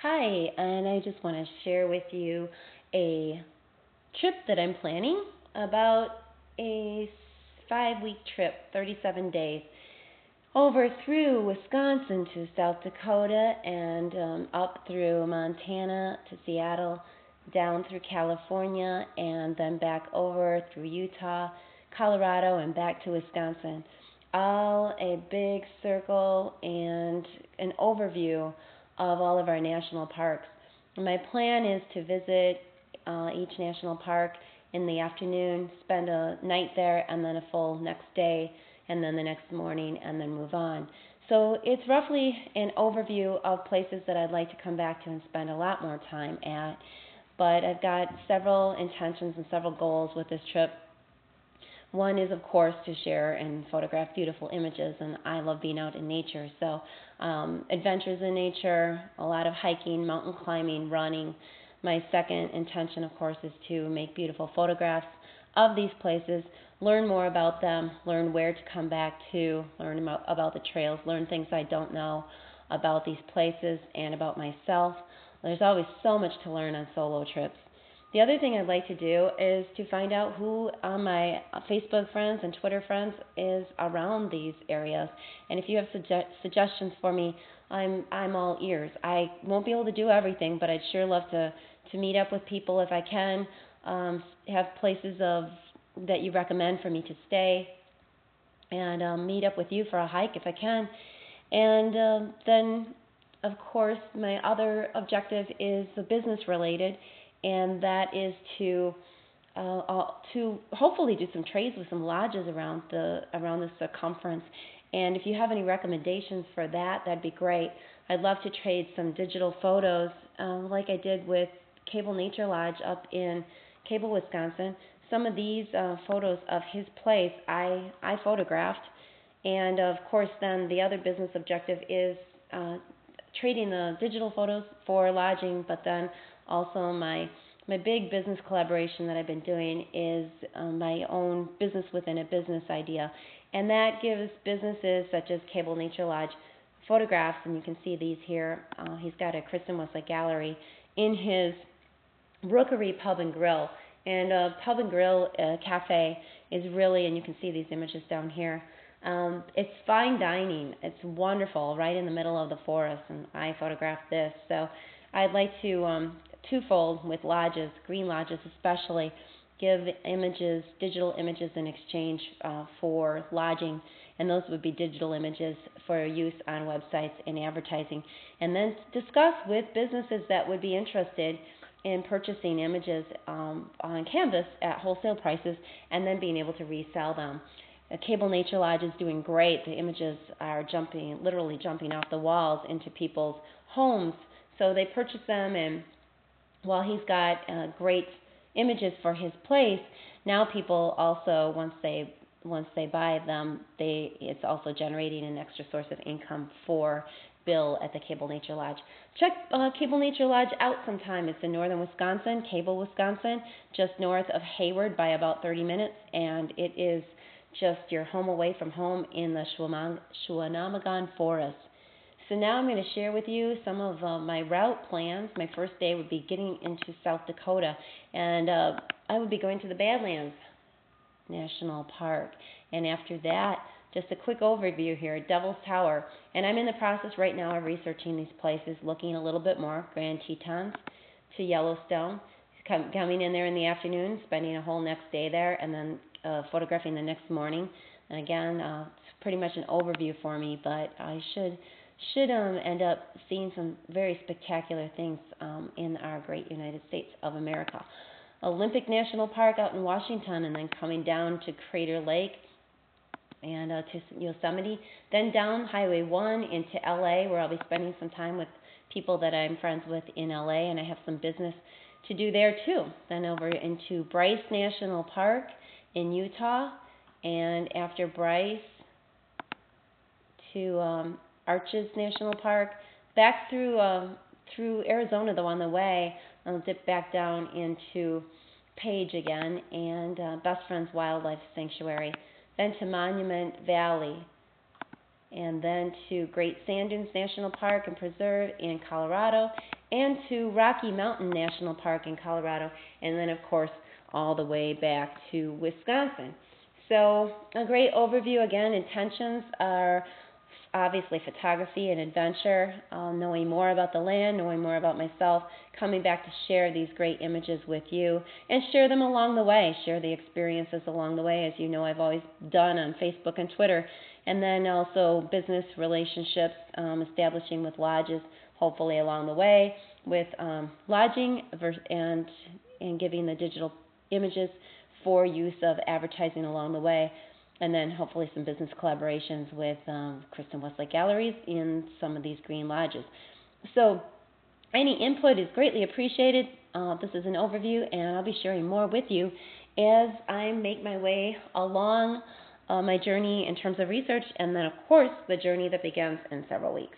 Hi, and I just want to share with you a trip that I'm planning, about a 5 week trip, 37 days, over through Wisconsin to South Dakota and up through Montana to Seattle, down through California, and then back over through Utah, Colorado, and back to Wisconsin. All a big circle and an overview of all of our national parks. My plan is to visit each national park in the afternoon, spend a night there, and then a full next day, and then the next morning, and then move on. So it's roughly an overview of places that I'd like to come back to and spend a lot more time at. But I've got several intentions and several goals with this trip. One is, of course, to share and photograph beautiful images, and I love being out in nature. So, adventures in nature, a lot of hiking, mountain climbing, running. My second intention, of course, is to make beautiful photographs of these places, learn more about them, learn where to come back to, learn about the trails, learn things I don't know about these places and about myself. There's always so much to learn on solo trips. The other thing I'd like to do is to find out who on my Facebook friends and Twitter friends is around these areas. And if you have suggestions for me, I'm all ears. I won't be able to do everything, but I'd sure love to meet up with people if I can. Have places that you recommend for me to stay, and meet up with you for a hike if I can. And then, of course, my other objective is the business related, and that is to hopefully do some trades with some lodges around the circumference. And if you have any recommendations for that, that'd be great. I'd love to trade some digital photos, like I did with Cable Nature Lodge up in Cable, Wisconsin. Some of these photos of his place I photographed, and of course then the other business objective is trading the digital photos for lodging, but then also my big business collaboration that I've been doing is my own business within a business idea, and that gives businesses such as Cable Nature Lodge photographs, and you can see these here. He's got a Kristen Westlake gallery in his Rookery Pub and Grill. And Pub and Grill Cafe is really, and you can see these images down here, it's fine dining. It's wonderful, right in the middle of the forest, and I photographed this. So I'd like to twofold with lodges, green lodges especially, give images, digital images in exchange for lodging, and those would be digital images for use on websites and advertising. And then discuss with businesses that would be interested in purchasing images on canvas at wholesale prices and then being able to resell them. Cable Nature Lodge is doing great. The images are literally jumping off the walls into people's homes. So they purchase them, and while he's got great images for his place, now people also, once they buy them, it's also generating an extra source of income for Bill at the Cable Nature Lodge. Check Cable Nature Lodge out sometime. It's in northern Wisconsin, Cable, Wisconsin, just north of Hayward by about 30 minutes, and it is just your home away from home in the Schuanamegon Forest. So now I'm going to share with you some of my route plans. My first day would be getting into South Dakota, and I would be going to the Badlands National Park. And after that, just a quick overview here, Devil's Tower. And I'm in the process right now of researching these places, looking a little bit more, Grand Tetons to Yellowstone, coming in there in the afternoon, spending a whole next day there, and then photographing the next morning. And again, it's pretty much an overview for me, but I should end up seeing some very spectacular things in our great United States of America. Olympic National Park out in Washington, and then coming down to Crater Lake and to Yosemite, then down Highway 1 into LA, where I'll be spending some time with people that I'm friends with in LA, and I have some business to do there too. Then over into Bryce National Park in Utah, and after Bryce to Arches National Park, back through Arizona though on the way. I'll dip back down into Page again, and Best Friends Wildlife Sanctuary, then to Monument Valley, and then to Great Sand Dunes National Park and Preserve in Colorado, and to Rocky Mountain National Park in Colorado, and then, of course, all the way back to Wisconsin. So, a great overview. Again, intentions are obviously photography and adventure, knowing more about the land, knowing more about myself, coming back to share these great images with you and share them along the way, share the experiences along the way, as you know I've always done on Facebook and Twitter, and then also business relationships, establishing with lodges, hopefully along the way, with lodging and giving the digital images for use of advertising along the way, and then hopefully some business collaborations with Kristen Westlake Galleries in some of these green lodges. So any input is greatly appreciated. This is an overview, and I'll be sharing more with you as I make my way along my journey in terms of research, and then, of course, the journey that begins in several weeks.